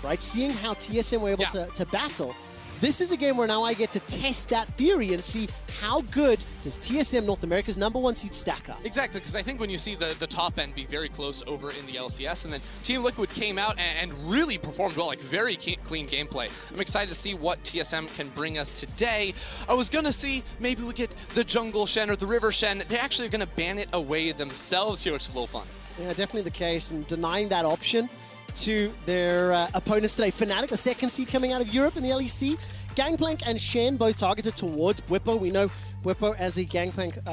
right? Seeing how TSM were able to battle. This is a game where now I get to test that theory and see how good does TSM, North America's #1 seed, stack up. Exactly, because I think when you see the top end be very close over in the LCS, and then Team Liquid came out and really performed well, like very clean gameplay. I'm excited to see what TSM can bring us today. I was going to see maybe we get the Jungle Shen or the River Shen. They're actually going to ban it away themselves here, which is a little fun. Yeah, definitely the case, and denying that option to their opponents today. Fnatic, the second seed coming out of Europe in the LEC. Gangplank and Shen both targeted towards Bwipo. We know Bwipo as a Gangplank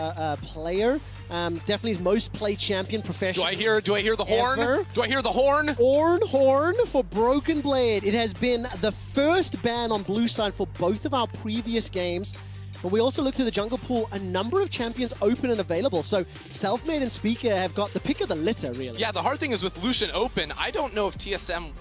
player. Definitely his most played champion professional. Do I hear the horn? Ever. Do I hear the horn? Horn for Broken Blade. It has been the first ban on blue side for both of our previous games. But we also look to the jungle pool, a number of champions open and available. So Selfmade and Speaker have got the pick of the litter, really. Yeah, the hard thing is with Lucian open, I don't know if TSM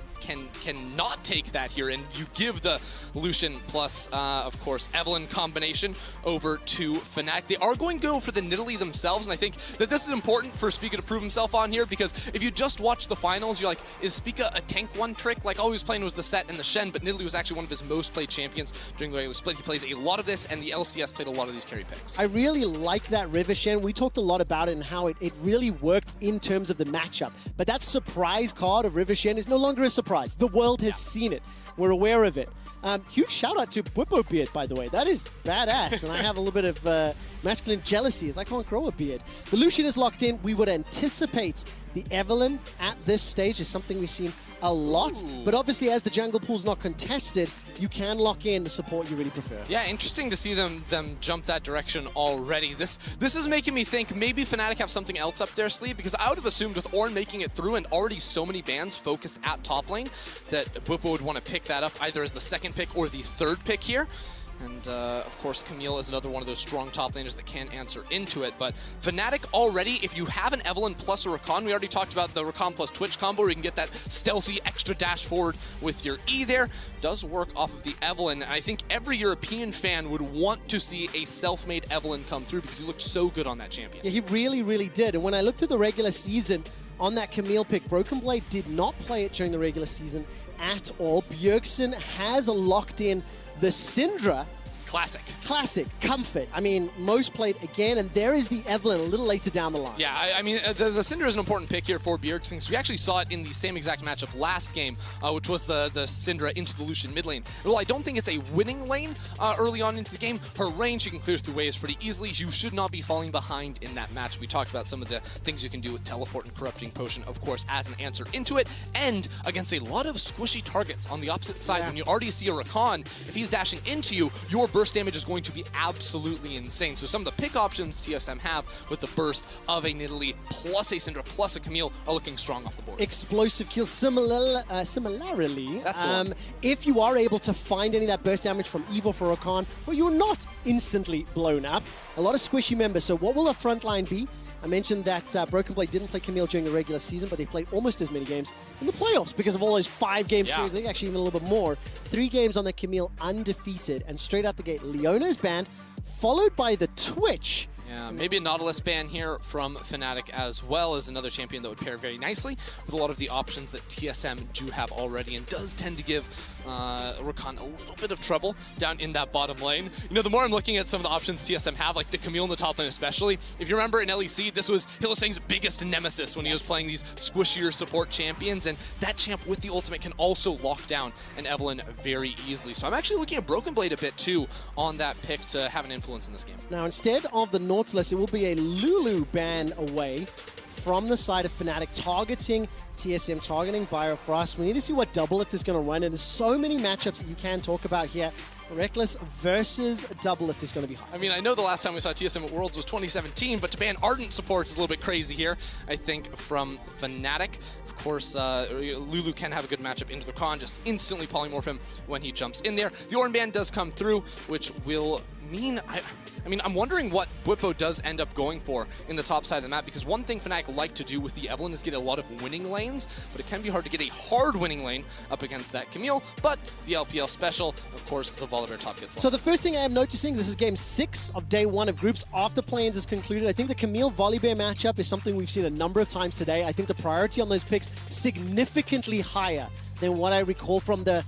can not take that here, and you give the Lucian plus, of course, Evelyn combination over to Fnatic. They are going to go for the Nidalee themselves, and I think that this is important for Spica to prove himself on here, because if you just watch the finals, you're like, is Spica a tank one trick? Like, all he was playing was the Set and the Shen, but Nidalee was actually one of his most played champions during the regular split. He plays a lot of this, and the LCS played a lot of these carry picks. I really like that River Shen. We talked a lot about it and how it really worked in terms of the matchup. But that surprise card of River Shen is no longer a surprise. The world has seen it. We're aware of it. Huge shout out to Bwipo beard, by the way. That is badass, and I have a little bit of masculine jealousy as I can't grow a beard. The Lucian is locked in. We would anticipate the Evelyn at this stage is something we've seen a lot. Ooh. But obviously, as the jungle pool's not contested, you can lock in the support you really prefer. Yeah, interesting to see them jump that direction already. This is making me think maybe Fnatic have something else up their sleeve, because I would have assumed with Ornn making it through and already so many bans focused at top lane that Bwipo would want to pick that up either as the second pick or the third pick here. And, of course, Camille is another one of those strong top laners that can answer into it. But Fnatic already, if you have an Evelyn plus a Rakan, we already talked about the Rakan plus Twitch combo where you can get that stealthy extra dash forward with your E there. Does work off of the Evelyn. And I think every European fan would want to see a self-made Evelyn come through because he looked so good on that champion. Yeah, he really, really did. And when I looked at the regular season on that Camille pick, Broken Blade did not play it during the regular season at all. Bjergsen has locked in the Syndra. Classic. Comfort. I mean, most played again, and there is the Evelyn a little later down the line. Yeah, I mean, the Syndra is an important pick here for Bjergsen, because we actually saw it in the same exact matchup last game, which was the Syndra into the Lucian mid lane. Well, I don't think it's a winning lane early on into the game. Her range, she can clear through waves pretty easily. You should not be falling behind in that match. We talked about some of the things you can do with Teleport and Corrupting Potion, of course, as an answer into it, and against a lot of squishy targets on the opposite side. When you already see a Rakan, if he's dashing into you, your burst damage is going to be absolutely insane. So some of the pick options TSM have with the burst of a Nidalee plus a Syndra plus a Camille are looking strong off the board. Explosive kills. Similarly, if you are able to find any of that burst damage from Evo for Rakan, well, you're not instantly blown up. A lot of squishy members. So what will the front line be? I mentioned that Broken Blade didn't play Camille during the regular season, but they played almost as many games in the playoffs because of all those 5-game series. I think actually even a little bit more. 3 games on the Camille undefeated, and straight out the gate, Leona is banned, followed by the Twitch. Yeah, maybe a Nautilus ban here from Fnatic as well as another champion that would pair very nicely with a lot of the options that TSM do have already, and does tend to give Rakan a little bit of trouble down in that bottom lane. You know, the more I'm looking at some of the options TSM have, like the Camille in the top lane especially, if you remember in LEC, this was Hylissang's biggest nemesis when he was playing these squishier support champions, and that champ with the ultimate can also lock down an Evelyn very easily. So I'm actually looking at Broken Blade a bit too on that pick to have an influence in this game. Now, instead of the Nautilus, it will be a Lulu ban away from the side of Fnatic, targeting TSM, targeting Biofrost. We need to see what Doublelift is going to run, and there's so many matchups that you can talk about here. Reckless versus Doublelift is going to be hard. I mean, I know the last time we saw TSM at Worlds was 2017, but to ban Ardent supports is a little bit crazy here, I think, from Fnatic. Of course, Lulu can have a good matchup into the Rakan, just instantly polymorph him when he jumps in there. The Ornn ban does come through, which will mean... I mean, I'm wondering what Bwipo does end up going for in the top side of the map, because one thing Fnatic like to do with the Evelyn is get a lot of winning lanes, but it can be hard to get a hard winning lane up against that Camille. But the LPL special, of course, the Volibear top gets long. So the first thing I am noticing, this is game 6 of day 1 of groups after play-ins is concluded. I think the Camille Volibear matchup is something we've seen a number of times today. I think the priority on those picks significantly higher than what I recall from the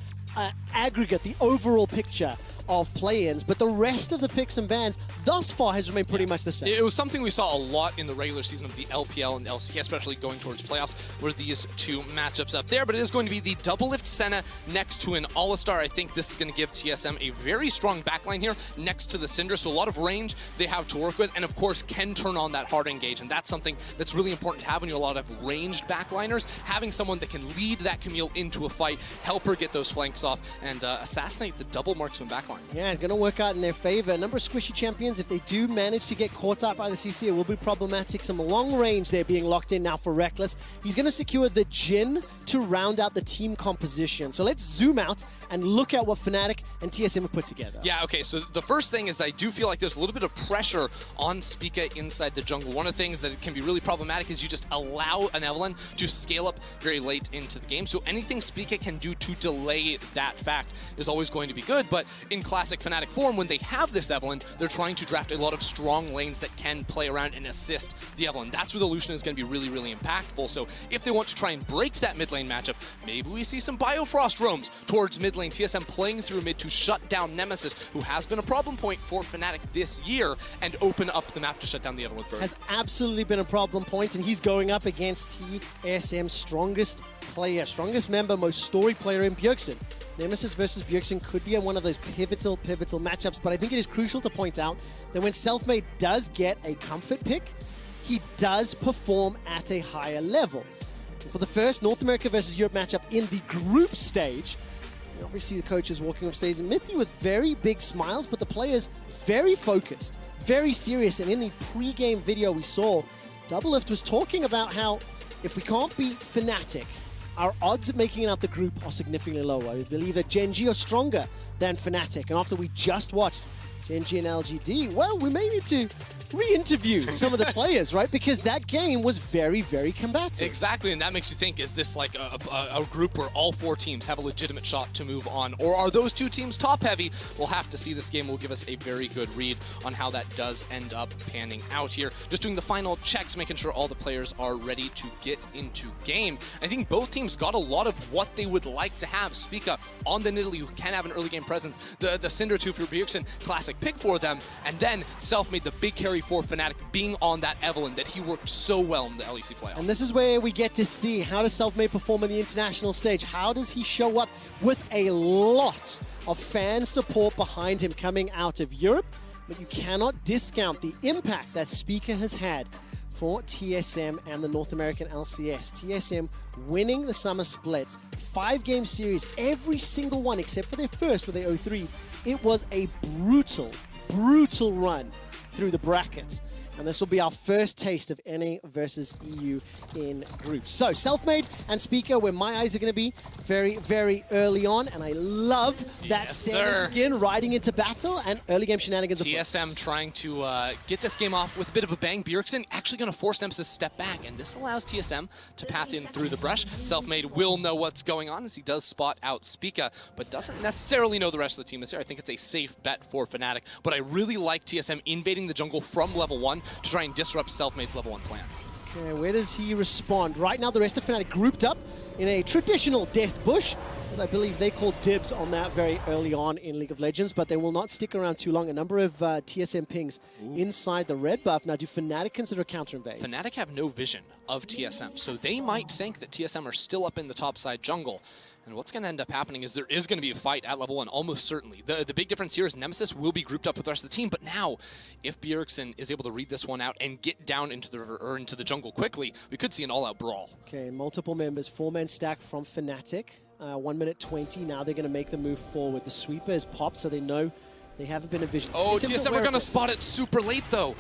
aggregate, the overall picture of play-ins, but the rest of the picks and bans thus far has remained pretty much the same. It was something we saw a lot in the regular season of the LPL and LCK, especially going towards playoffs, were these two matchups up there. But it is going to be the double lift Senna next to an All-Star. I think this is going to give TSM a very strong backline here next to the Syndra, so a lot of range they have to work with, and of course can turn on that hard engage, and that's something that's really important to have when you have a lot of ranged backliners. Having someone that can lead that Camille into a fight, help her get those flanks off, and assassinate the double marksman backline. Yeah, it's going to work out in their favor. A number of squishy champions, if they do manage to get caught up by the CC, it will be problematic. Some long range there being locked in now for Reckless. He's going to secure the Jhin to round out the team composition. So let's zoom out and look at what Fnatic and TSM have put together. Yeah, okay, so the first thing is that I do feel like there's a little bit of pressure on Spica inside the jungle. One of the things that can be really problematic is you just allow an Evelynn to scale up very late into the game. So anything Spica can do to delay that fact is always going to be good. But in classic Fnatic form, when they have this Evelynn, they're trying to draft a lot of strong lanes that can play around and assist the Evelynn. That's where the Lucian is going to be really, really impactful. So if they want to try and break that mid lane matchup, maybe we see some Biofrost roams towards mid lane. TSM playing through mid to shut down Nemesis, who has been a problem point for Fnatic this year, and open up the map to shut down the Evelynn first. Has absolutely been a problem point, and he's going up against TSM's strongest player, strongest member, most storied player in Bjergsen. Nemesis versus Bjergsen could be one of those pivotal matchups, but I think it is crucial to point out that when Selfmade does get a comfort pick, he does perform at a higher level. And for the first North America versus Europe matchup in the group stage, obviously the coach is walking off stage and Mithy with very big smiles, but the players very focused, very serious. And in the pre-game video we saw, Doublelift was talking about how if we can't beat Fnatic, our odds of making it out the group are significantly lower. I believe that Gen.G are stronger than Fnatic. And after we just watched Gen.G and LGD, well, we may need to re-interview some of the players, right? Because that game was very, very combative. Exactly, and that makes you think, is this like a group where all four teams have a legitimate shot to move on? Or are those two teams top-heavy? We'll have to see. This game will give us a very good read on how that does end up panning out here. Just doing the final checks, making sure all the players are ready to get into game. I think both teams got a lot of what they would like to have. Spica on the Nidalee, who can have an early game presence. The Syndra 2 for Bjergsen, classic pick for them. And then Selfmade, the big carry for Fnatic, being on that Evelynn that he worked so well in the LEC playoffs. And this is where we get to see how does Selfmade perform on the international stage. How does he show up with a lot of fan support behind him coming out of Europe? But you cannot discount the impact that Spica has had for TSM and the North American LCS. TSM winning the summer split, 5-game series, every single one except for their first where they 0-3. It was a brutal run through the brackets. And this will be our first taste of NA versus EU in groups. So, Selfmade and Spica, where my eyes are going to be very, very early on. And I love that Senna skin riding into battle and early game shenanigans. TSM trying to get this game off with a bit of a bang. Bjergsen actually going to force Nemesis to step back. And this allows TSM to path in through the brush. Selfmade will know what's going on as he does spot out Spica, but doesn't necessarily know the rest of the team is here. I think it's a safe bet for Fnatic. But I really like TSM invading the jungle from level 1 to try and disrupt Selfmade's level 1 plan. Okay, where does he respond? Right now, the rest of Fnatic grouped up in a traditional death bush, as I believe they called dibs on that very early on in League of Legends, but they will not stick around too long. A number of TSM pings inside the red buff. Now, do Fnatic consider counter invade? Fnatic have no vision of TSM, so they might think that TSM are still up in the top side jungle. And what's going to end up happening is there is going to be a fight at level 1, almost certainly. The big difference here is Nemesis will be grouped up with the rest of the team, but now, if Bjergsen is able to read this one out and get down into the river or into the jungle quickly, we could see an all-out brawl. Okay, multiple members, 4-man stack from Fnatic. 1 minute 20, now they're going to make the move forward. The sweeper is popped, so they know they haven't been envisioned. Oh, TSM are going to spot it super late, though.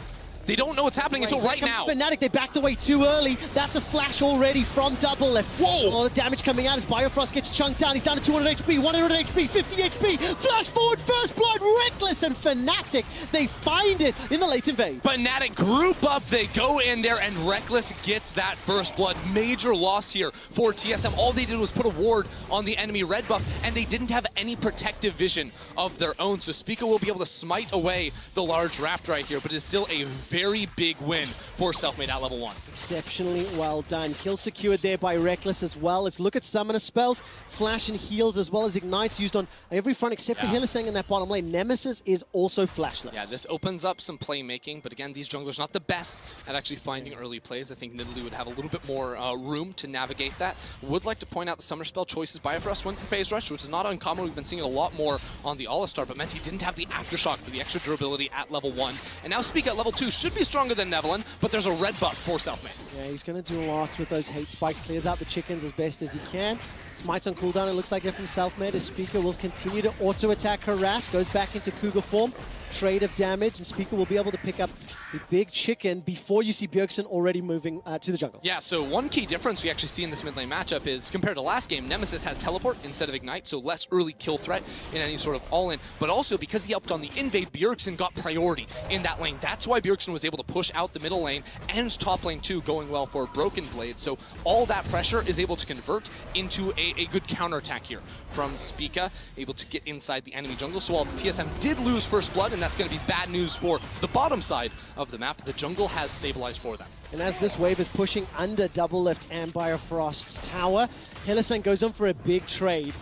They don't know what's happening until right now. Fnatic, they backed away too early. That's a flash already from Doublelift. Whoa! A lot of damage coming out as Biofrost gets chunked down. He's down to 200 HP, 100 HP, 50 HP. Flash forward, first blood, Reckless and Fnatic. They find it in the late invade. Fnatic group up, they go in there, and Reckless gets that first blood. Major loss here for TSM. All they did was put a ward on the enemy red buff, and they didn't have any protective vision of their own. So Spica will be able to smite away the large raptor right here, but it's still a very big win for Selfmade at level 1. Exceptionally well done. Kill secured there by Reckless as well. Let's look at summoner spells, flash and heals, as well as ignites used on every front except for Hylissang in that bottom lane. Nemesis is also flashless. Yeah, this opens up some playmaking, but again, these junglers not the best at actually finding early plays. I think Nidalee would have a little bit more room to navigate that. Would like to point out the summoner spell choices. Bifrost went for Phase Rush, which is not uncommon. We've been seeing it a lot more on the All-Star, but meant he didn't have the Aftershock for the extra durability at level 1. And now Speak at level 2 should be stronger than Nevelin, but there's a red buff for Selfmade. Yeah, he's going to do a lot with those hate spikes. Clears out the chickens as best as he can. Smites on cooldown, it looks like they're from Selfmade. As Speaker will continue to auto-attack Harass, goes back into Cougar form. Trade of damage, and Speaker will be able to pick up the big chicken before you see Bjergsen already moving to the jungle. Yeah, so one key difference we actually see in this mid lane matchup is compared to last game, Nemesis has teleport instead of ignite, so less early kill threat in any sort of all-in, but also because he helped on the invade, Bjergsen got priority in that lane. That's why Bjergsen was able to push out the middle lane and top lane too, going well for Broken Blade. So all that pressure is able to convert into a good counterattack here from Spica, able to get inside the enemy jungle. So while TSM did lose first blood, and that's going to be bad news for the bottom side of the map, the jungle has stabilized for them. And as this wave is pushing under Double Lift and Bifrost's tower, Hylissang goes on for a big trade.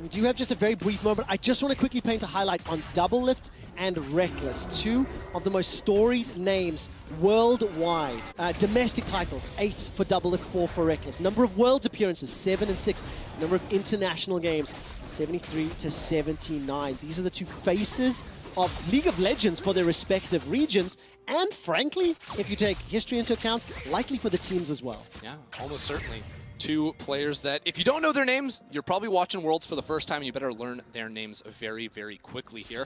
We do have just a very brief moment. I just want to quickly paint a highlight on Double Lift and Reckless, two of the most storied names worldwide. Domestic titles, 8 for Double Lift, 4 for Reckless. Number of Worlds appearances, 7 and 6. Number of international games, 73 to 79. These are the two faces of League of Legends for their respective regions, and frankly, if you take history into account, likely for the teams as well. Yeah, almost certainly. Two players that, if you don't know their names, you're probably watching Worlds for the first time, and you better learn their names very, very quickly here.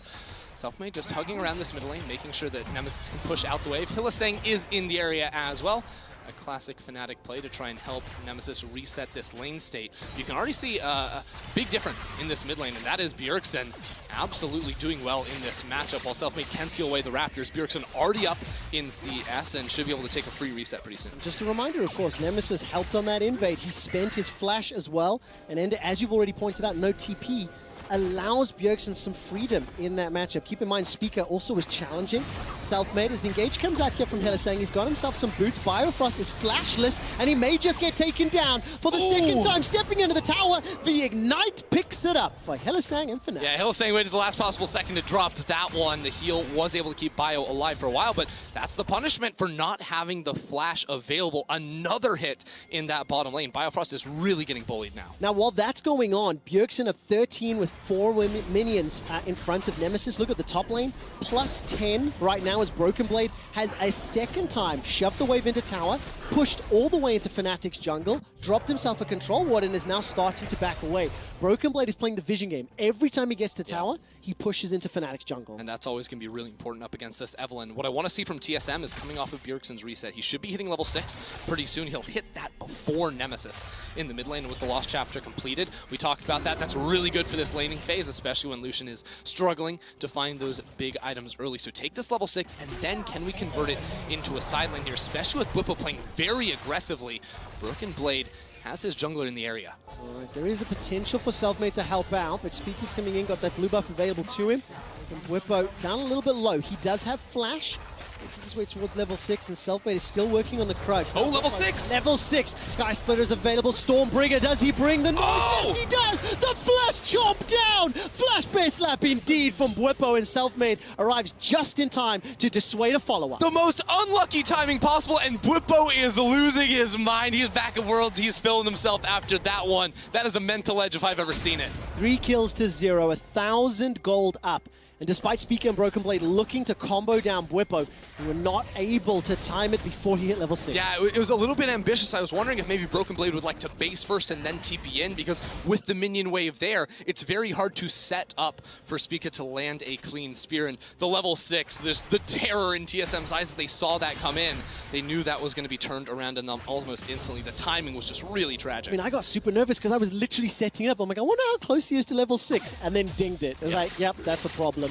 Selfmade just hugging around this middle lane, making sure that Nemesis can push out the wave. Hylissang is in the area as well. A classic Fnatic play to try and help Nemesis reset this lane state. You can already see a big difference in this mid lane, and that is Bjergsen absolutely doing well in this matchup. While Selfmade can steal away the Raptors, Bjergsen already up in CS and should be able to take a free reset pretty soon. Just a reminder, of course, Nemesis helped on that invade. He spent his flash as well, and Ender, as you've already pointed out, no TP, allows Bjergsen some freedom in that matchup. Keep in mind, Speaker also was challenging Selfmade. As the engage comes out here from Hylissang, he's got himself some boots. Biofrost is flashless, and he may just get taken down for the second time. Stepping into the tower, the Ignite picks it up for Hylissang and Fnatic. Yeah, Hylissang waited the last possible second to drop that one. The heal was able to keep Bio alive for a while, but that's the punishment for not having the flash available. Another hit in that bottom lane. Biofrost is really getting bullied now. Now, while that's going on, Bjergsen of 13 with 4 minions in front of Nemesis. Look at the top lane, plus 10 right now as Broken Blade has a second time shoved the wave into tower, pushed all the way into Fnatic's jungle, dropped himself a control ward, and is now starting to back away. Broken Blade is playing the vision game. Every time he gets to tower, he pushes into Fnatic's jungle. And that's always going to be really important up against this Evelynn. What I want to see from TSM is coming off of Bjergsen's reset. He should be hitting level 6 pretty soon. He'll hit that before Nemesis in the mid lane with the Lost Chapter completed. We talked about that. That's really good for this laning phase, especially when Lucian is struggling to find those big items early. So take this level 6, and then can we convert it into a side lane here, especially with Bwipo playing very aggressively. Broken Blade has his jungler in the area. All right, there is a potential for Selfmade to help out, but Speaker's coming in, got that blue buff available to him. And Bwipo down a little bit low. He does have flash. Making his way towards level 6, and Selfmade is still working on the Krugs. Oh, level 6! Level 6! Sky Splitter is available. Stormbringer, does he bring the noise? Oh! Yes, he does! The flash chomp down! Flash bear slap indeed from Bwipo, and Selfmade arrives just in time to dissuade a follow-up. The most unlucky timing possible, and Bwipo is losing his mind. He's back at Worlds. He's filling himself after that one. That is a mental edge if I've ever seen it. 3 kills to 0, 1,000 gold up. And despite Speaker and Broken Blade looking to combo down Bwipo, we were not able to time it before he hit level 6. Yeah, it was a little bit ambitious. I was wondering if maybe Broken Blade would like to base first and then TP in, because with the minion wave there, it's very hard to set up for Spica to land a clean spear. And the level 6, there's the terror in TSM's eyes as they saw that come in. They knew that was going to be turned around on them almost instantly. The timing was just really tragic. I mean, I got super nervous because I was literally setting up. I'm like, I wonder how close he is to level 6, and then dinged it. I was like, yep, that's a problem.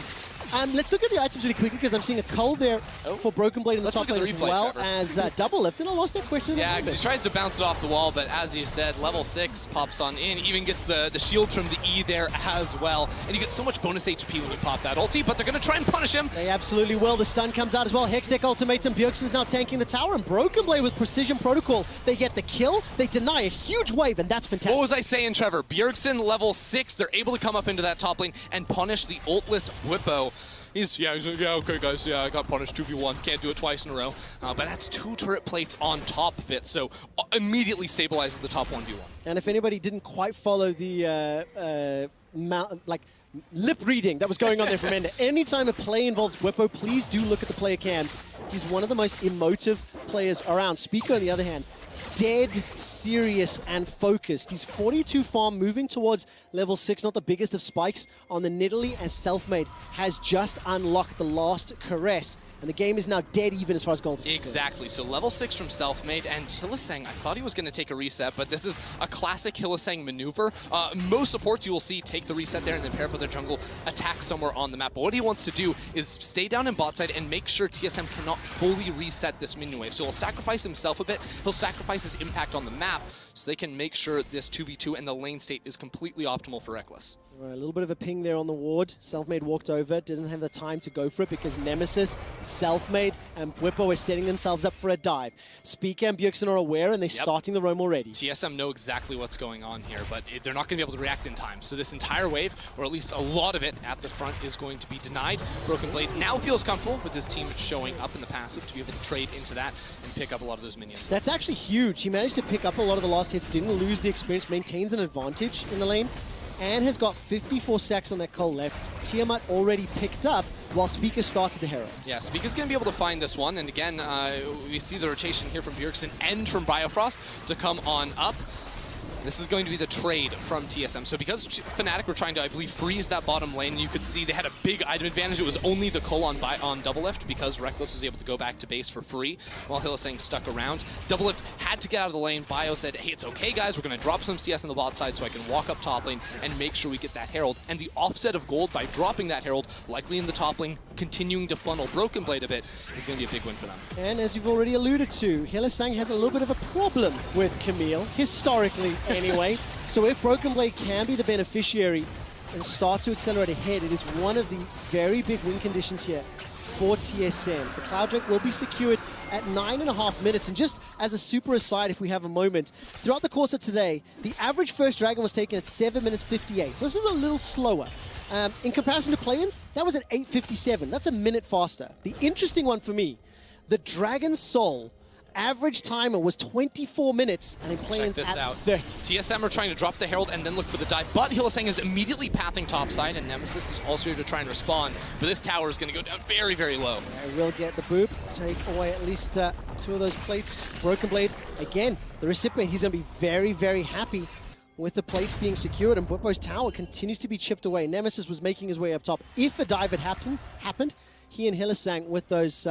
Let's look at the items really quickly because I'm seeing a cull there for Broken Blade in the top lane as well as double lift. And I lost that question. Yeah, because he tries to bounce it off the wall, but as you said, level 6 pops on in, even gets the shield from the E there as well. And you get so much bonus HP when you pop that ulti, but they're going to try and punish him. They absolutely will. The stun comes out as well. Hextech ultimatum. Bjergsen's now tanking the tower, and Broken Blade with precision protocol. They get the kill. They deny a huge wave, and that's fantastic. What was I saying, Trevor? Bjergsen level 6. They're able to come up into that top lane and punish the ultless Whippo. He's like, yeah, okay, guys, yeah, I got punished 2v1. Can't do it twice in a row. But that's 2 turret plates on top of it, so immediately stabilizes the top 1v1. And if anybody didn't quite follow the lip reading that was going on there from Ender, anytime a play involves Whippo, please do look at the player cams. He's one of the most emotive players around. Speaker, on the other hand, dead serious and focused. He's 42 farm, moving towards level 6, not the biggest of spikes on the Nidalee, as Selfmade has just unlocked the last caress. And the game is now dead even as far as gold is concerned. Exactly. So level 6 from Selfmade, and Hylissang, I thought he was going to take a reset, but this is a classic Hylissang maneuver. Most supports you will see take the reset there and then pair up with their jungle, attack somewhere on the map. But what he wants to do is stay down in bot side and make sure TSM cannot fully reset this minion wave. So he'll sacrifice himself a bit, he'll sacrifice his impact on the map, so they can make sure this 2v2 and the lane state is completely optimal for Reckless. Right, a little bit of a ping there on the ward. Selfmade walked over, doesn't have the time to go for it because Nemesis, Selfmade, and Whippo are setting themselves up for a dive. Speaker and Bjergsen are aware, and they're starting the roam already. TSM know exactly what's going on here, but they're not going to be able to react in time. So this entire wave, or at least a lot of it at the front, is going to be denied. Broken Blade now feels comfortable with his team showing up in the passive to be able to trade into that and pick up a lot of those minions. That's actually huge. He managed to pick up a lot of the last hits, didn't lose the experience, maintains an advantage in the lane, and has got 54 stacks on that Cole left. Tiamat already picked up while Speaker started the Heralds. Yeah, Speaker's going to be able to find this one, and again, we see the rotation here from Bjergsen and from Biofrost to come on up. This is going to be the trade from TSM. So because Fnatic were trying to, I believe, freeze that bottom lane, you could see they had a big item advantage. It was only the Cull on double lift because Reckless was able to go back to base for free while Hylissang stuck around. Double lift had to get out of the lane. Bio said, hey, it's okay, guys. We're going to drop some CS on the bot side so I can walk up top lane and make sure we get that Herald. And the offset of gold by dropping that Herald, likely in the top lane, continuing to funnel Broken Blade a bit, is going to be a big win for them. And as you've already alluded to, Hylissang has a little bit of a problem with Camille, historically anyway. So if Broken Blade can be the beneficiary and start to accelerate ahead, it is one of the very big win conditions here for TSM. The Cloud Drake will be secured at 9.5 minutes. And just as a super aside, if we have a moment, throughout the course of today, the average first Dragon was taken at 7 minutes 58. So this is a little slower. In comparison to play-ins, that was at 8:57. That's a minute faster. The interesting one for me, the Dragon Soul average timer was 24 minutes, and in play-ins at 30. TSM are trying to drop the Herald and then look for the dive, but Hylissang is immediately pathing topside, and Nemesis is also here to try and respond. But this tower is going to go down very, very low. I will get the boop, take away at least 2 of those plates. Broken Blade, again, the recipient, he's going to be very, very happy with the plates being secured, and Whippo's tower continues to be chipped away. Nemesis was making his way up top. If a dive had happened, he and Hylissang with those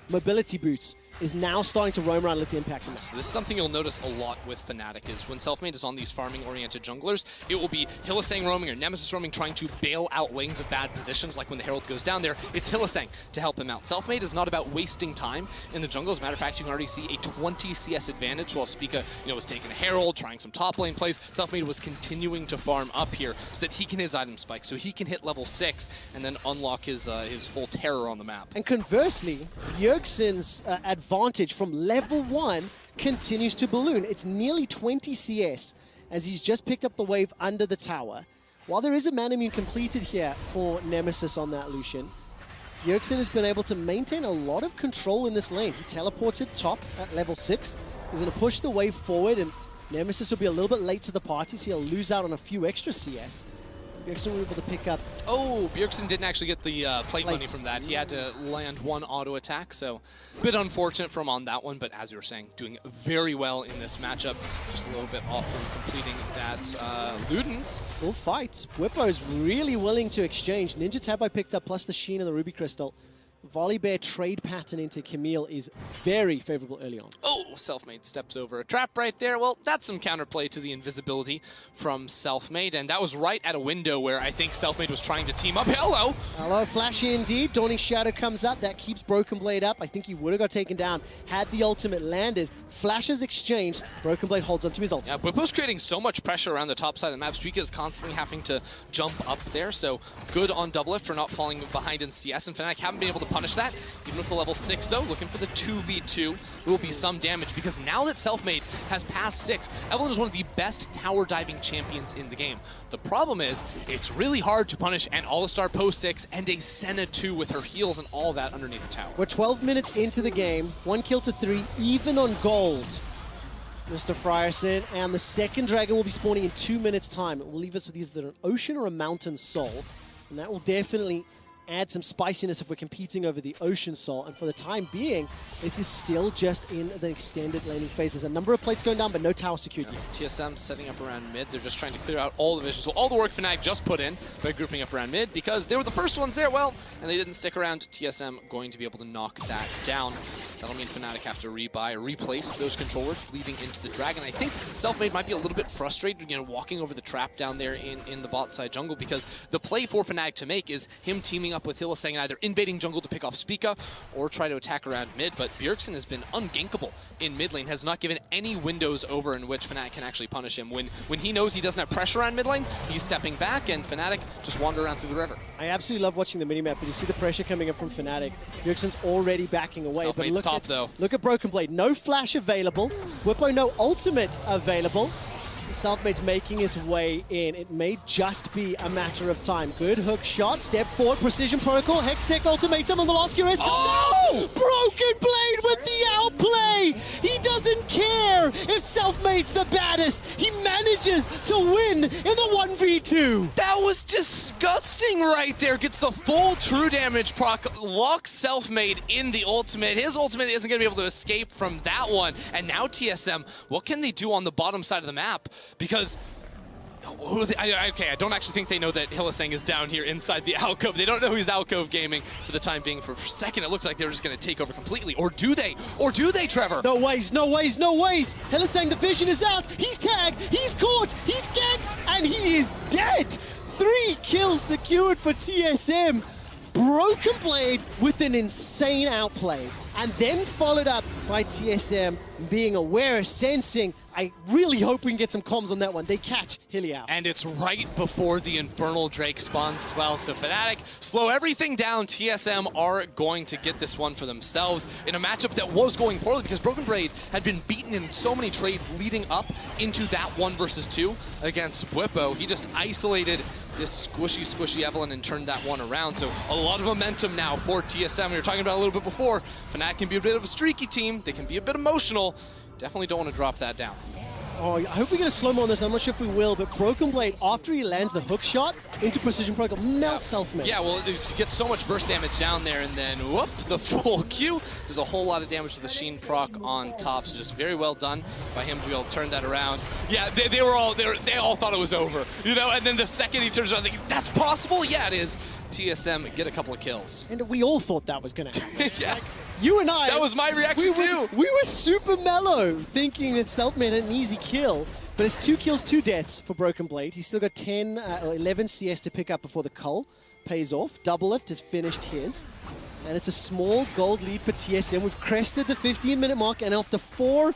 mobility boots is now starting to roam around, let the impact him. So this is something you'll notice a lot with Fnatic, is when Selfmade is on these farming-oriented junglers, it will be Hylissang roaming or Nemesis roaming, trying to bail out lanes of bad positions, like when the Herald goes down there, it's Hylissang to help him out. Selfmade is not about wasting time in the jungle. As a matter of fact, you can already see a 20 CS advantage while Spica, was taking a Herald, trying some top lane plays. Selfmade was continuing to farm up here so that he can hit his item spike, so he can hit level 6 and then unlock his full terror on the map. And conversely, Bjergsen's advantage from level 1 continues to balloon. It's nearly 20 CS as he's just picked up the wave under the tower. While there is a man immune completed here for Nemesis on that Lucian, Bjergsen has been able to maintain a lot of control in this lane. He teleported top at level 6. He's going to push the wave forward, and Nemesis will be a little bit late to the party, so he'll lose out on a few extra CS. Bjergsen will be able to pick up... Oh, Bjergsen didn't actually get the plate money from that. He had to land 1 auto attack, so a bit unfortunate for him on that one, but as you were saying, doing very well in this matchup. Just a little bit off from completing that Ludens. Full fight. Whippo is really willing to exchange. Ninja Tab I picked up, plus the Sheen and the Ruby Crystal. Volley Bear trade pattern into Camille is very favorable early on. Oh, Selfmade steps over a trap right there. Well, that's some counterplay to the invisibility from Selfmade, and that was right at a window where I think Selfmade was trying to team up. Hello! Hello, flashy indeed. Dawning Shadow comes up. That keeps Broken Blade up. I think he would have got taken down had the ultimate landed. Flashes exchanged. Broken Blade holds on to his ultimate. Yeah, Bwipo's creating so much pressure around the top side of the map. Suika is constantly having to jump up there, so good on Doublelift for not falling behind in CS, and Fnatic haven't been able to punish that. Even with the level 6, though, looking for the 2v2. There will be some damage, because now that Selfmade has passed 6, Evelynn is one of the best tower diving champions in the game. The problem is, it's really hard to punish an All-Star post 6 and a Senna 2 with her heals and all that underneath the tower. We're 12 minutes into the game, 1 kill to 3, even on gold. Mr. Frierson, and the second dragon will be spawning in 2 minutes' time. It will leave us with either an ocean or a mountain soul, and that will definitely add some spiciness if we're competing over the ocean soul. And for the time being, this is still just in the extended laning phase. There's a number of plates going down, but no tower secured yet. TSM setting up around mid. They're just trying to clear out all the vision. So all the work Fnatic just put in by grouping up around mid, because they were the first ones there, well, and they didn't stick around. TSM going to be able to knock that down. That'll mean Fnatic have to replace those controllers leading into the dragon. I think Selfmade might be a little bit frustrated, walking over the trap down there in the bot side jungle, because the play for Fnatic to make is him teaming up with Hylissang and either invading jungle to pick off Spica or try to attack around mid. But Bjergsen has been ungankable in mid lane, has not given any windows over in which Fnatic can actually punish him. When he knows he doesn't have pressure on mid lane, he's stepping back, and Fnatic just wander around through the river. I absolutely love watching the minimap, but you see the pressure coming up from Fnatic. Bjergsen's already backing away. But look at Broken Blade. No flash available. Bwipo, no ultimate available. Selfmade's making his way in. It may just be a matter of time. Good hook shot, step forward, precision protocol, Hextech ultimatum on the last QS comes out! Broken Blade with the outplay! He doesn't care if Selfmade's the baddest. He manages to win in the 1v2. That was disgusting right there. Gets the full true damage proc, locks Selfmade in the ultimate. His ultimate isn't going to be able to escape from that one. And now TSM, what can they do on the bottom side of the map? Because, I don't actually think they know that Hylissang is down here inside the alcove. They don't know he's alcove gaming for the time being. For a second, it looked like they were just going to take over completely. Or do they? Or do they, Trevor? No ways, no ways, no ways. Hylissang, the vision is out. He's tagged, he's caught, he's ganked, and he is dead. 3 kills secured for TSM. Broken Blade with an insane outplay, and then followed up by TSM being aware, sensing. I really hope we can get some comms on that one. They catch Hilly out. And it's right before the Infernal Drake spawns as well. So Fnatic slow everything down. TSM are going to get this one for themselves in a matchup that was going poorly, because Broken Blade had been beaten in so many trades leading up into that 1 versus 2 against Bwipo. He just isolated this squishy Evelynn and turned that one around. So a lot of momentum now for TSM. We were talking about a little bit before. Fnatic can be a bit of a streaky team. They can be a bit emotional. Definitely don't want to drop that down. Oh, I hope we get a slow-mo on this. I'm not sure if we will, but Broken Blade, after he lands the hook shot into precision protocol, melts Selfmade. Yeah, well, you get so much burst damage down there, and then, whoop, the full Q. There's a whole lot of damage to the Sheen proc on top, so just very well done by him to be able to turn that around. Yeah, they all thought it was over, and then the second he turns around, thinking, that's possible? Yeah, it is. TSM get a couple of kills. And we all thought that was going to happen. Yeah. Like, you and I. That was my reaction too. We were super mellow, thinking that Selfmade had an easy kill. But it's 2 kills, 2 deaths for Broken Blade. He's still got 10 or 11 CS to pick up before the cull pays off. Doublelift has finished his. And it's a small gold lead for TSM. We've crested the 15-minute mark, and after 4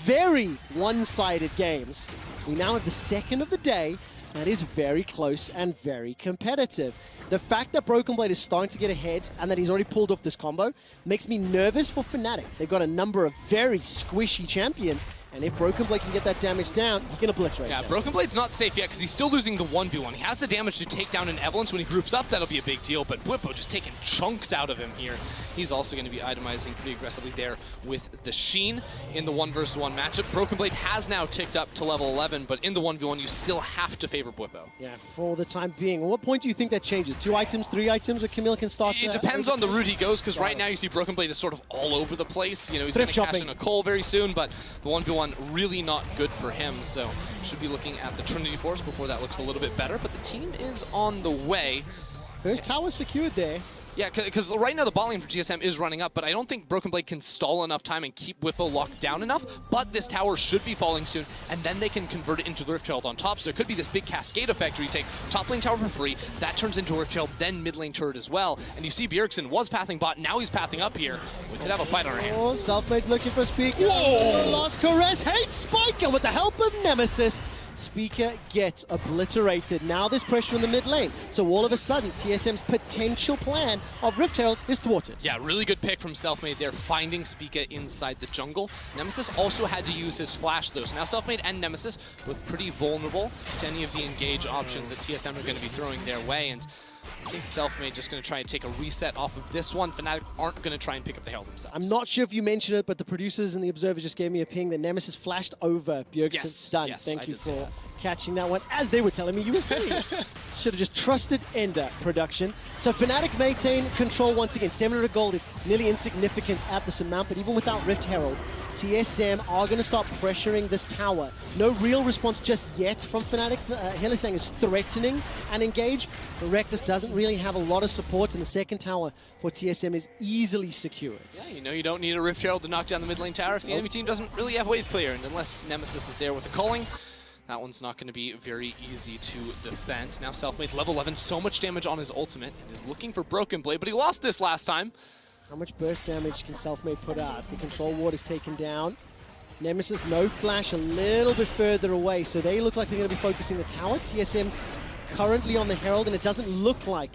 very one-sided games, we now have the second of the day. That is very close and very competitive. The fact that Broken Blade is starting to get ahead and that he's already pulled off this combo makes me nervous for Fnatic. They've got a number of very squishy champions, and if Broken Blade can get that damage down, he can obliterate them. Broken Blade's not safe yet because he's still losing the 1v1. He has the damage to take down an Evelynn, so when he groups up, that'll be a big deal, but Bwipo just taking chunks out of him here. He's also going to be itemizing pretty aggressively there with the Sheen in the 1 versus 1 matchup. Broken Blade has now ticked up to level 11, but in the 1v1, you still have to favor Bwipo. Yeah, for the time being. What point do you think that changes? 2 items, 3 items, or Camille can start? It depends on the route he goes, because right now you see Broken Blade is sort of all over the place. He's going to cash in a Cole very soon, but the 1v1 really not good for him, so should be looking at the Trinity Force before that looks a little bit better, but the team is on the way. First tower secured there. Yeah, because right now the bot lane for TSM is running up, but I don't think Broken Blade can stall enough time and keep Whippo locked down enough, but this tower should be falling soon, and then they can convert it into the Rift Herald on top, so there could be this big cascade effect where you take top lane tower for free, that turns into a Rift Herald, then mid lane turret as well, and you see Bjergsen was pathing bot, now he's pathing up here. We could have a fight on our hands. Oh, Selfmade's looking for Speaker. Whoa! Lost Caress, hates Spike, and with the help of Nemesis, Speaker gets obliterated. Now there's pressure in the mid lane. So all of a sudden, TSM's potential plan of Rift Herald is thwarted. Yeah, really good pick from Selfmade there, finding Speaker inside the jungle. Nemesis also had to use his flash though. So now Selfmade and Nemesis both pretty vulnerable to any of the engage options that TSM are going to be throwing their way. And I think Selfmade just going to try and take a reset off of this one. Fnatic aren't going to try and pick up the Herald themselves. I'm not sure if you mentioned it, but the producers and the observers just gave me a ping that Nemesis flashed over Bjergsen's stun. Yes, Thank you see for that. catching that one, as they were telling me you were saying it. Should have just trusted Ender production. So Fnatic maintain control once again. 700 gold, it's nearly insignificant at this amount, but even without Rift Herald, TSM are going to start pressuring this tower. No real response just yet from Fnatic. Hylissang is threatening and engage, but Reckless doesn't really have a lot of support, and the second tower for TSM is easily secured. Yeah, you know you don't need a Rift Herald to knock down the mid lane tower if the enemy team doesn't really have wave clear, and unless Nemesis is there with a culling, that one's not going to be very easy to defend. Now Selfmade, level 11, so much damage on his ultimate, and is looking for Broken Blade, but he lost this last time. How much burst damage can Selfmade put out? The control ward is taken down. Nemesis, no flash, a little bit further away, so they look like they're going to be focusing the tower. TSM currently on the Herald, and it doesn't look like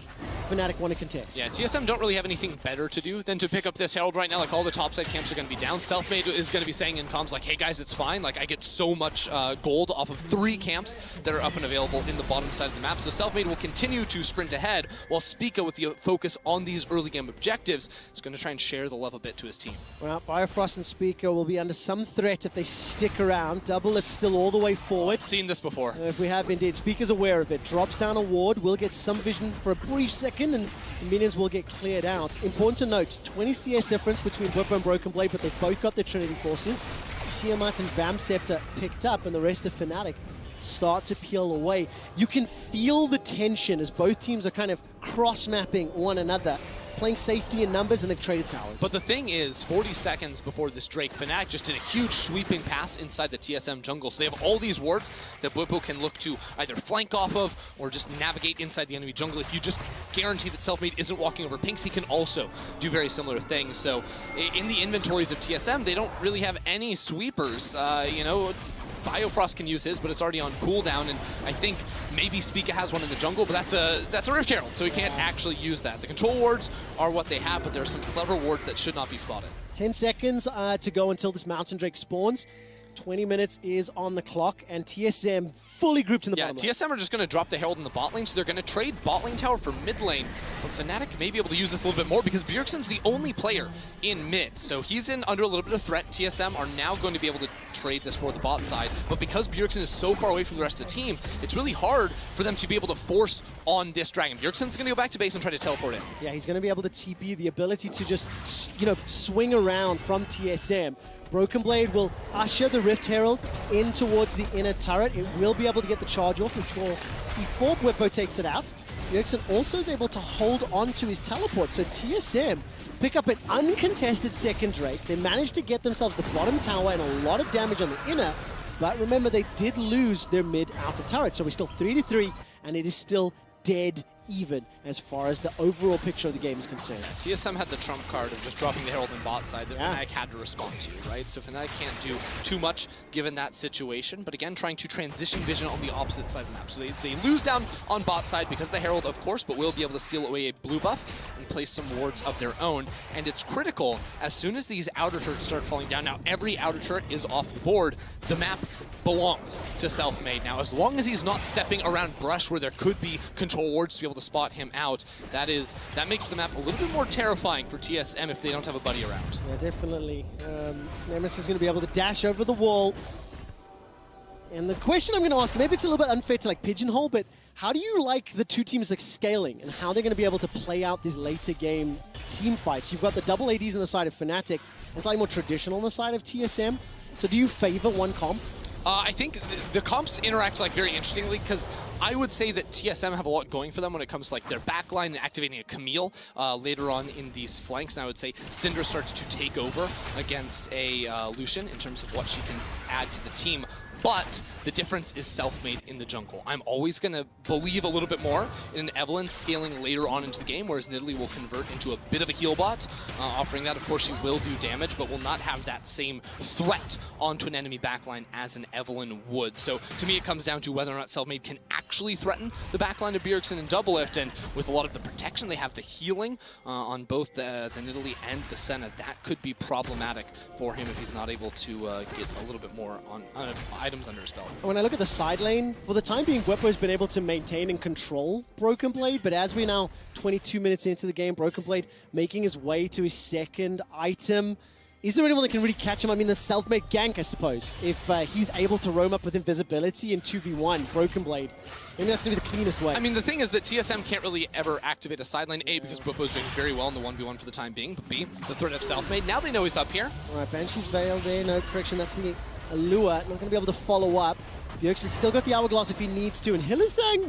Fnatic want to contest. Yeah, TSM don't really have anything better to do than to pick up this Herald right now. Like, all the topside camps are going to be down. Selfmade is going to be saying in comms, like, hey guys, it's fine. Like, I get so much gold off of 3 camps that are up and available in the bottom side of the map. So Selfmade will continue to sprint ahead, while Spica, with the focus on these early game objectives, is going to try and share the love a bit to his team. Well, Biofrost and Speaker will be under some threat if they stick around. Double lift still all the way forward. I've seen this before. If we have indeed. Speaker's aware of it. Drops down a ward, will get some vision for a brief second, and minions will get cleared out. Important to note, 20 CS difference between Whippo and Broken Blade, but they've both got their Trinity forces. Tiamat and Vam Scepter picked up, and the rest of Fnatic start to peel away. You can feel the tension as both teams are kind of cross-mapping one another, playing safety in numbers, and they've traded towers. But the thing is, 40 seconds before this Drake, Fnatic just did a huge sweeping pass inside the TSM jungle. So they have all these wards that Whippo can look to either flank off of or just navigate inside the enemy jungle. If you just guarantee that Selfmade isn't walking over pinks, he can also do very similar things. So in the inventories of TSM, they don't really have any sweepers. You know, Biofrost can use his, but it's already on cooldown, and I think maybe Spica has one in the jungle, but that's a Rift Herald, so he can't actually use that. The control wards are what they have, but there are some clever wards that should not be spotted. 10 seconds to go until this Mountain Drake spawns. 20 minutes is on the clock, and TSM fully grouped in the bottom lane. Yeah, TSM are just going to drop the Herald in the bot lane, so they're going to trade bot lane tower for mid lane. But Fnatic may be able to use this a little bit more because Bjergsen's the only player in mid. So he's under a little bit of threat. TSM are now going to be able to trade this for the bot side. But because Bjergsen is so far away from the rest of the team, it's really hard for them to be able to force on this dragon. Bjergsen's going to go back to base and try to teleport in. Yeah, he's going to be able to TP, the ability to just, you know, swing around from TSM. Broken Blade will usher the Rift Herald in towards the inner turret. It will be able to get the charge off before Whippo takes it out. Bjergsen also is able to hold on to his teleport, so TSM pick up an uncontested second Drake. They managed to get themselves the bottom tower and a lot of damage on the inner, but remember, they did lose their mid-outer turret, so we're still 3-3, and it is still dead even as far as the overall picture of the game is concerned. TSM had the trump card of just dropping the Herald in bot side that Fnatic had to respond to, right? So Fnatic can't do too much given that situation, but again, trying to transition vision on the opposite side of the map. So they lose down on bot side because of the Herald, of course, but will be able to steal away a blue buff and place some wards of their own. And it's critical, as soon as these outer turrets start falling down, now every outer turret is off the board, the map belongs to Selfmade. Now, as long as he's not stepping around brush where there could be control wards to be able to spot him out, that makes the map a little bit more terrifying for TSM if they don't have a buddy around. Yeah, definitely. Nemesis is going to be able to dash over the wall. And the question I'm going to ask, maybe it's a little bit unfair to like pigeonhole, but how do you like the two teams like scaling and how they're going to be able to play out these later game team fights? You've got the double ADs on the side of Fnatic and slightly more traditional on the side of TSM. So do you favor one comp? I think the comps interact like very interestingly because I would say that TSM have a lot going for them when it comes to like their backline and activating a Camille later on in these flanks. And I would say Syndra starts to take over against a Lucian in terms of what she can add to the team. But the difference is self-made in the jungle. I'm always going to believe a little bit more in an Evelynn scaling later on into the game, whereas Nidalee will convert into a bit of a heal bot. Offering that, of course, she will do damage, but will not have that same threat onto an enemy backline as an Evelynn would. So to me, it comes down to whether or not self-made can actually threaten the backline of Bjergsen and Doublelift, and with a lot of the protection, they have the healing on both the Nidalee and the Senna. That could be problematic for him if he's not able to get a little bit more on items under his belt. When I look at the side lane, for the time being, Bwipo has been able to maintain and control Broken Blade, but as we now 22 minutes into the game, Broken Blade making his way to his second item. Is there anyone that can really catch him? I mean, the self-made gank, I suppose. If he's able to roam up with invisibility in 2v1, Broken Blade, maybe that's going to be the cleanest way. I mean, the thing is that TSM can't really ever activate a side lane, A, because Bwipo's doing very well in the 1v1 for the time being, but B, the threat of self-made. Now they know he's up here. All right, Banshee's veiled there, no correction, that's the Allure, not going to be able to follow up. Bjergsen's still got the Hourglass if he needs to, and Hylissang,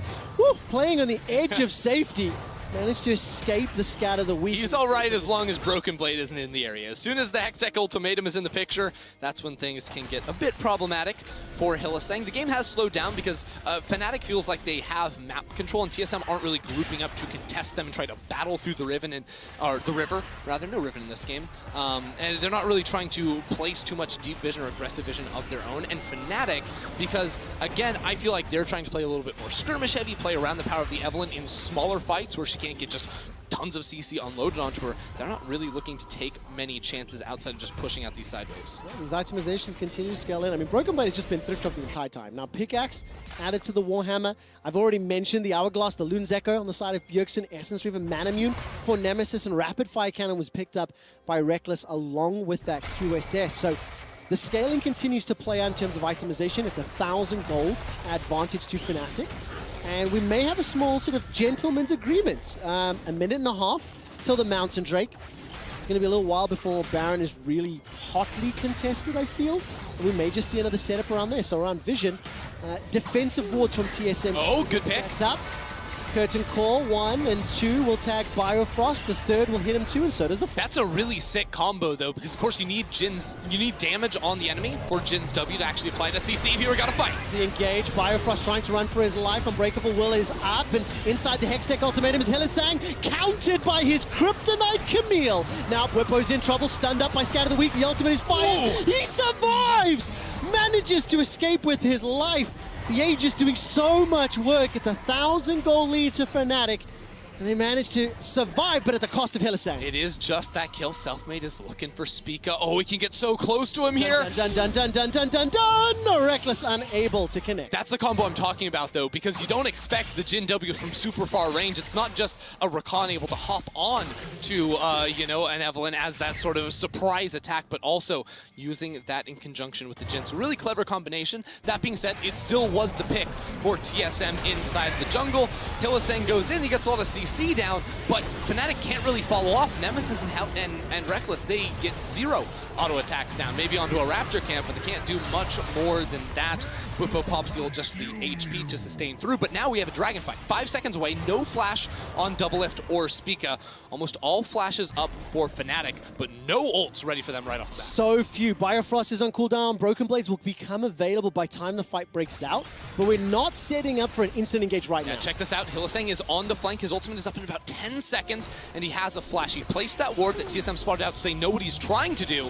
playing on the edge of safety, managed to escape the scatter the weak. He's all right as long as Broken Blade isn't in the area. As soon as the Hextech Ultimatum is in the picture, that's when things can get a bit problematic for Hylissang. The game has slowed down because Fnatic feels like they have map control, and TSM aren't really grouping up to contest them and try to battle through the Riven, or the river, rather, no Riven in this game. And they're not really trying to place too much deep vision or aggressive vision of their own. And Fnatic, because again, I feel like they're trying to play a little bit more skirmish heavy, play around the power of the Evelynn in smaller fights where she can't get just tons of CC unloaded onto her. They're not really looking to take many chances outside of just pushing out these side waves. Yeah, these itemizations continue to scale in. I mean, Broken Blade has just been thrift dropped the entire time. Now, Pickaxe added to the Warhammer. I've already mentioned the Hourglass, the Loon's Echo on the side of Bjergsen, Essence Reaver, Manamune for Nemesis, and Rapid Fire Cannon was picked up by Reckless along with that QSS. So the scaling continues to play out in terms of itemization. It's 1,000 gold advantage to Fnatic. And we may have a small sort of gentleman's agreement. A minute and a half till the Mountain Drake. It's going to be a little while before Baron is really hotly contested, I feel. And we may just see another setup around there. So around Vision, defensive wards from TSM. Oh, good pick. Set up. Curtain Call, 1 and 2 will tag Biofrost. The third will hit him too, and so does the fourth. That's a really sick combo though, because of course you need damage on the enemy for Jin's W to actually apply the CC. Here we got a fight. The engage, Biofrost trying to run for his life. Unbreakable Will is up, and inside the Hextech Ultimatum is Hylissang, countered by his Kryptonite Camille. Now Bwipo's in trouble, stunned up by Scatter the Weak. The ultimate is fired. Whoa. He survives! Manages to escape with his life. The Age is doing so much work. It's 1,000 goal lead to Fnatic. And they managed to survive, but at the cost of Hylissang. It is just that kill. Selfmade is looking for Spica. Oh, he can get so close to him here. Dun, dun, dun, dun, dun, dun, dun, dun. Reckless unable to connect. That's the combo I'm talking about, though, because you don't expect the Jin W from super far range. It's not just a Rakan able to hop on to, an Evelynn as that sort of surprise attack, but also using that in conjunction with the Jin. So really clever combination. That being said, it still was the pick for TSM inside the jungle. Hylissang goes in, he gets a lot of CC down, but Fnatic can't really follow off. Nemesis and Reckless, they get 0 auto attacks down, maybe onto a Raptor camp, but they can't do much more than that. Bwipo pops the ult just for the HP to sustain through, but now we have a dragon fight. 5 seconds away, no flash on Doublelift or Spica. Almost all flashes up for Fnatic, but no ults ready for them right off the bat. So few. Biofrost is on cooldown. Broken Blades will become available by time the fight breaks out, but we're not setting up for an instant engage right now. Check this out. Hylissang is on the flank. His ultimate is up in about 10 seconds, and he has a flash. He placed that ward that TSM spotted out to say know what he's trying to do.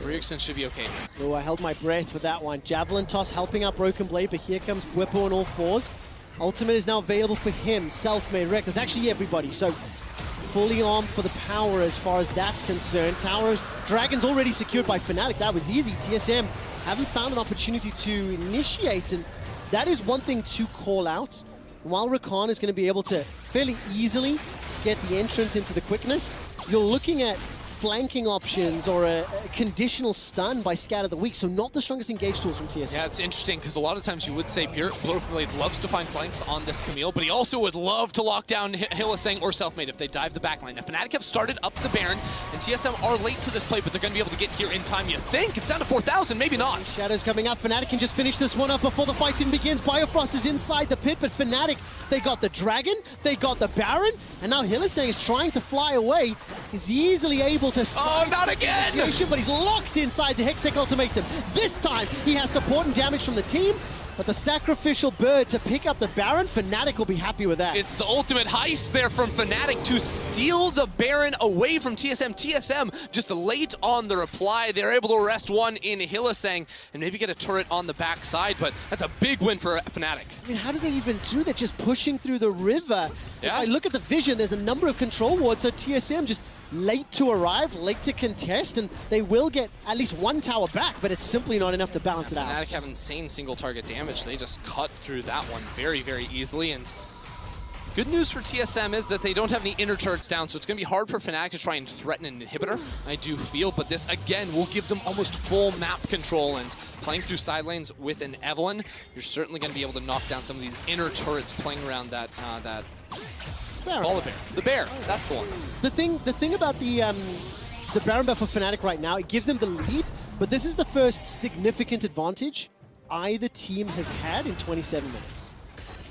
Bjergsen should be okay. Oh, I held my breath for that one. Javelin toss helping out Broken Blade, but here comes Bwipo on all fours. Ultimate is now available for him. Self-made Reckless, actually everybody. So fully armed for the power as far as that's concerned. Tower Dragon's already secured by Fnatic. That was easy. TSM haven't found an opportunity to initiate, and that is one thing to call out. While Rakan is going to be able to fairly easily get the entrance into the quickness, you're looking at flanking options or a conditional stun by Scat of the Week, so not the strongest engage tools from TSM. Yeah, it's interesting because a lot of times you would say Broken Blade loves to find flanks on this Camille, but he also would love to lock down Hylissang or Selfmade if they dive the backline. Now, Fnatic have started up the Baron, and TSM are late to this play, but they're going to be able to get here in time. You think? It's down to 4,000, maybe not. Shadows coming up. Fnatic can just finish this one up before the fight even begins. Biofrost is inside the pit, but Fnatic, they got the Dragon, they got the Baron, and now Hylissang is trying to fly away. He's easily able to not again! But he's locked inside the Hextech Ultimatum. This time, he has support and damage from the team, but the sacrificial bird to pick up the Baron, Fnatic will be happy with that. It's the ultimate heist there from Fnatic to steal the Baron away from TSM. TSM just late on the reply. They're able to arrest one in Hylissang and maybe get a turret on the backside, but that's a big win for Fnatic. I mean, how do they even do that? Just pushing through the river. Yeah. If I look at the vision, there's a number of control wards, so TSM just late to arrive, late to contest, and they will get at least one tower back, but it's simply not enough to balance it out. Fnatic have insane single target damage. They just cut through that one very, very easily. And good news for TSM is that they don't have any inner turrets down, so it's going to be hard for Fnatic to try and threaten an inhibitor, I do feel, but this, again, will give them almost full map control, and playing through side lanes with an Evelynn, you're certainly going to be able to knock down some of these inner turrets playing around that the bear, that's the one. The thing about the Baron buff for Fnatic right now, it gives them the lead, but this is the first significant advantage either team has had in 27 minutes.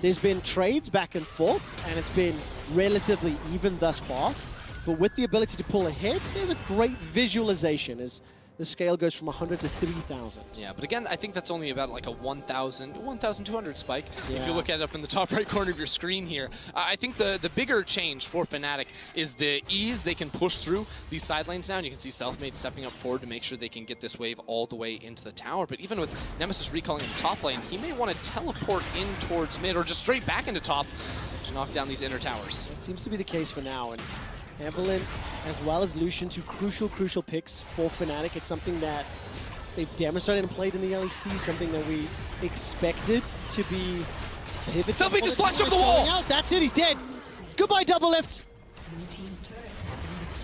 There's been trades back and forth, and it's been relatively even thus far, but with the ability to pull ahead, there's a great visualization as the scale goes from 100 to 3,000. Yeah, but again, I think that's only about like a 1,200 spike. Yeah. If you look at it up in the top right corner of your screen here. I think the bigger change for Fnatic is the ease they can push through these side lanes now. And you can see Selfmade stepping up forward to make sure they can get this wave all the way into the tower. But even with Nemesis recalling in the top lane, he may want to teleport in towards mid or just straight back into top to knock down these inner towers. It seems to be the case for now. And Evelynn, as well as Lucian, two crucial picks for Fnatic. It's something that they've demonstrated and played in the LEC, something that we expected to be pivotal. Selfie just flashed over the wall! Out. That's it, he's dead. Goodbye, double lift.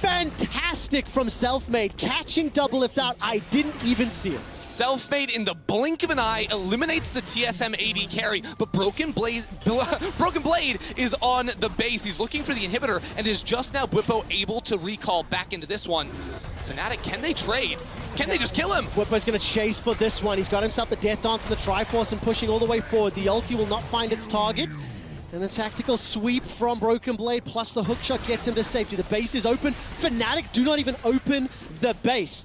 Fantastic from Selfmade, catching double lift out. I didn't even see it. Selfmade in the blink of an eye eliminates the TSM AD carry, but Broken Blade is on the base. He's looking for the inhibitor and is just now Bwipo able to recall back into this one. Fnatic, can they trade? Can they just kill him? Bwipo's going to chase for this one. He's got himself the Death Dance and the Triforce and pushing all the way forward. The ulti will not find its target. And the tactical sweep from Broken Blade plus the hookshot gets him to safety. The base is open. Fnatic do not even open the base.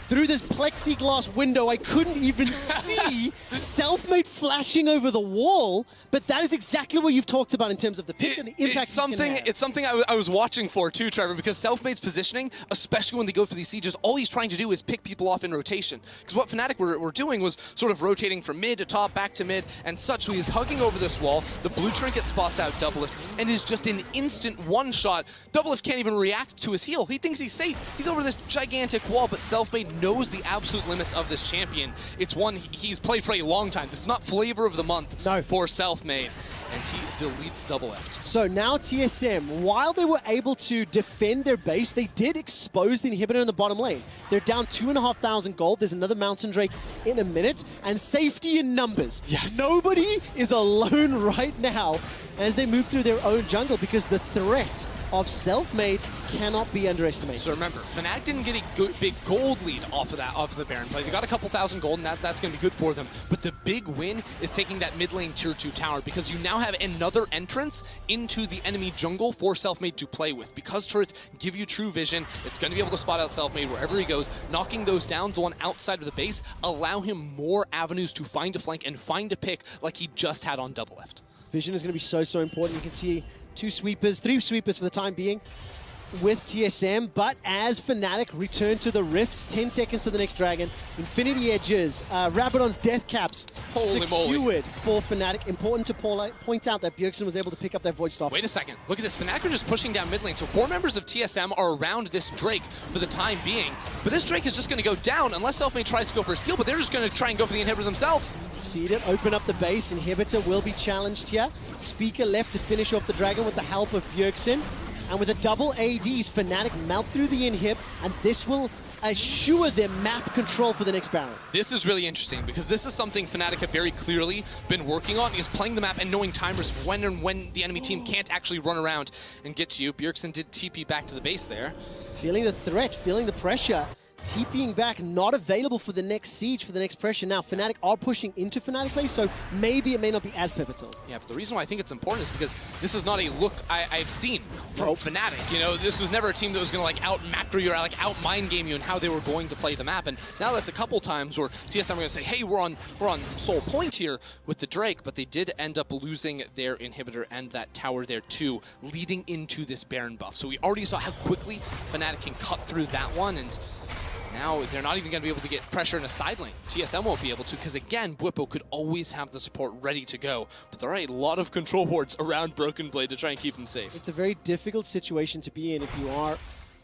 Through this plexiglass window, I couldn't even see Selfmade flashing over the wall, but that is exactly what you've talked about in terms of the pick and the impact. It's something I was watching for too, Trevor, because Selfmade's positioning, especially when they go for these sieges, all he's trying to do is pick people off in rotation. Because what Fnatic were doing was sort of rotating from mid to top, back to mid, and such. So he's hugging over this wall. The blue trinket spots out Doublelift, and is just an instant one-shot. Doublelift can't even react to his heal. He thinks he's safe. He's over this gigantic wall, but Selfmade knows the absolute limits of this champion. It's one he's played for a long time. This is not flavor of the month for Selfmade. And he deletes Doublelift. So now TSM, while they were able to defend their base, they did expose the inhibitor in the bottom lane. They're down 2,500 gold. There's another Mountain Drake in a minute. And safety in numbers. Yes. Nobody is alone right now as they move through their own jungle because the threat of Selfmade cannot be underestimated. So remember, Fnatic didn't get a big gold lead off of the Baron play. They got a couple thousand gold, and that's going to be good for them. But the big win is taking that mid lane tier 2 tower, because you now have another entrance into the enemy jungle for Selfmade to play with. Because turrets give you true vision, it's going to be able to spot out Selfmade wherever he goes. Knocking those down, the one outside of the base, allow him more avenues to find a flank and find a pick like he just had on Doublelift. Vision is going to be so important. You can see three sweepers for the time being with TSM, but as Fnatic return to the Rift, 10 seconds to the next dragon, Infinity Edges, Rabadon's Death Caps secured for Fnatic. Important to point out that Bjergsen was able to pick up that Void Staff. Wait a second, look at this, Fnatic are just pushing down mid lane, so 4 members of TSM are around this Drake for the time being, but this Drake is just going to go down unless Selfmade tries to go for a steal, but they're just going to try and go for the inhibitor themselves. See it, open up the base, inhibitor will be challenged here. Speaker left to finish off the dragon with the help of Bjergsen. And with a double ADs, Fnatic melt through the inhib, and this will assure their map control for the next Baron. This is really interesting because this is something Fnatic have very clearly been working on, is playing the map and knowing timers when and when the enemy team can't actually run around and get to you. Bjergsen did TP back to the base there. Feeling the threat, feeling the pressure. TPing back, not available for the next siege, for the next pressure. Now, Fnatic are pushing into Fnatic play, so maybe it may not be as pivotal. Yeah, but the reason why I think it's important is because this is not a look I've seen from Fnatic. You know, this was never a team that was going to like out-macro you or like out-mind game you and how they were going to play the map. And now that's a couple times where TSM are going to say, hey, we're on sole point here with the Drake, but they did end up losing their inhibitor and that tower there too, leading into this Baron buff. So we already saw how quickly Fnatic can cut through that one, and now they're not even going to be able to get pressure in a side lane. TSM won't be able to because, again, Bwipo could always have the support ready to go. But there are a lot of control wards around Broken Blade to try and keep him safe. It's a very difficult situation to be in if you are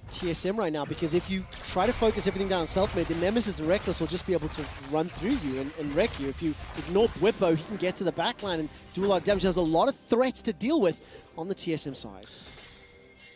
TSM right now, because if you try to focus everything down on Selfmade, the Nemesis and Reckless will just be able to run through you and wreck you. If you ignore Bwipo, he can get to the backline and do a lot of damage. There's a lot of threats to deal with on the TSM side.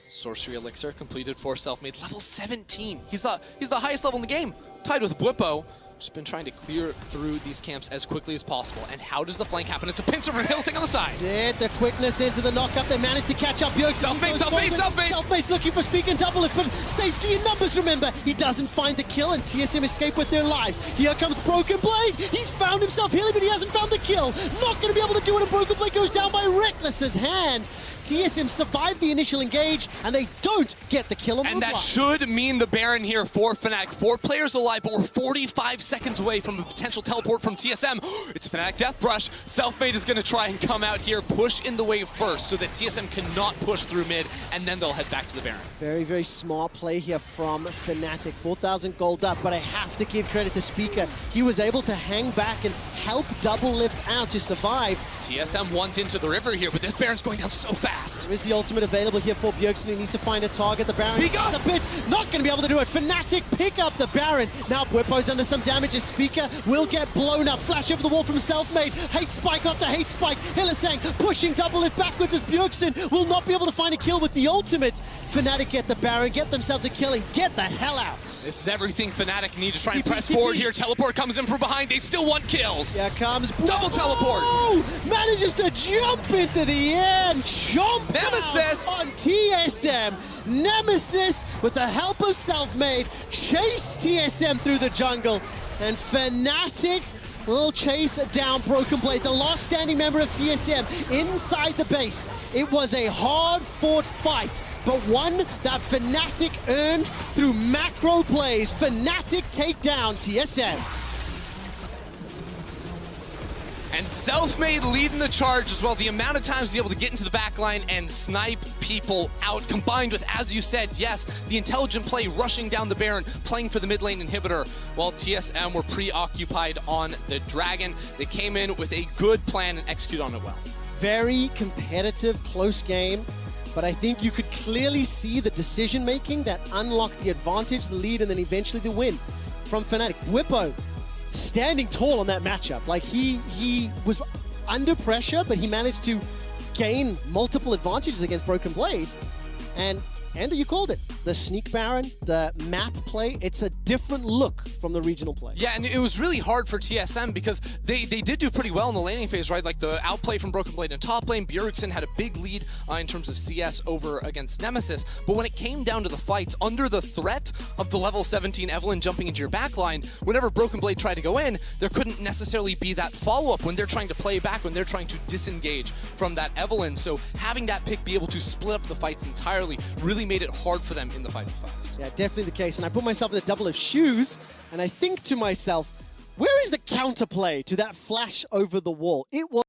Sorcery Elixir completed for Selfmade, level 17. He's the highest level in the game, tied with Bwipo. Just been trying to clear through these camps as quickly as possible. And how does the flank happen? It's a pincer from Hillsing on the side. That's it, the quickness into the knockup. They managed to catch up. Selfmade's looking for Speak and double it, but safety in numbers, remember. He doesn't find the kill, and TSM escape with their lives. Here comes Broken Blade. He's found himself healing, but he hasn't found the kill. Not going to be able to do it, and Broken Blade goes down by Reckless's hand. TSM survived the initial engage, and they don't get the kill on the And that block. should mean the Baron here for Fnatic. 4 players alive, but we're 45 seconds away from a potential teleport from TSM. It's a Fnatic Death Brush. Selfmade is going to try and come out here, push in the wave first so that TSM cannot push through mid, and then they'll head back to the Baron. Very, very smart play here from Fnatic. 4,000 gold up, but I have to give credit to Speaker. He was able to hang back and help double lift out to survive. TSM want into the river here, but this Baron's going down so fast. There is the ultimate available here for Bjergsen. He needs to find a target. The Baron Speaker! is the pit. Not going to be able to do it. Fnatic pick up the Baron. Now Bwipo's under some damage as Speaker will get blown up. Flash over the wall from Selfmade. Hate spike after hate spike. Hillsang pushing double lift backwards as Bjergsen will not be able to find a kill with the ultimate. Fnatic get the Baron, get themselves a kill, and get the hell out. This is everything Fnatic need to try and press forward here. Teleport comes in from behind. They still want kills. Here comes Double teleport. Manages to jump into the air and chomp Nemesis on TSM. Nemesis, with the help of Selfmade, chase TSM through the jungle, and Fnatic will chase down Broken Blade, the last standing member of TSM, inside the base. It was a hard-fought fight, but one that Fnatic earned through macro plays. Fnatic take down TSM. And Selfmade leading the charge as well. The amount of times he's able to get into the backline and snipe people out, combined with, as you said, yes, the intelligent play, rushing down the Baron, playing for the mid lane inhibitor, while TSM were preoccupied on the Dragon. They came in with a good plan and execute on it well. Very competitive, close game, but I think you could clearly see the decision-making that unlocked the advantage, the lead, and then eventually the win from Fnatic. Bwipo standing tall on that matchup. Like, he was under pressure, but he managed to gain multiple advantages against Broken Blade. And Ender, you called it. The Sneak Baron, the map play, it's a different look from the regional play. Yeah, and it was really hard for TSM because they did do pretty well in the laning phase, right? Like the outplay from Broken Blade in top lane, Bjergsen had a big lead in terms of CS over against Nemesis. But when it came down to the fights, under the threat of the level 17 Evelynn jumping into your backline, whenever Broken Blade tried to go in, there couldn't necessarily be that follow-up when they're trying to play back, when they're trying to disengage from that Evelynn. So having that pick be able to split up the fights entirely really made it hard for them in the 5v5s. Yeah, definitely the case. And I put myself in a double of shoes, and I think to myself, where is the counterplay to that flash over the wall? It was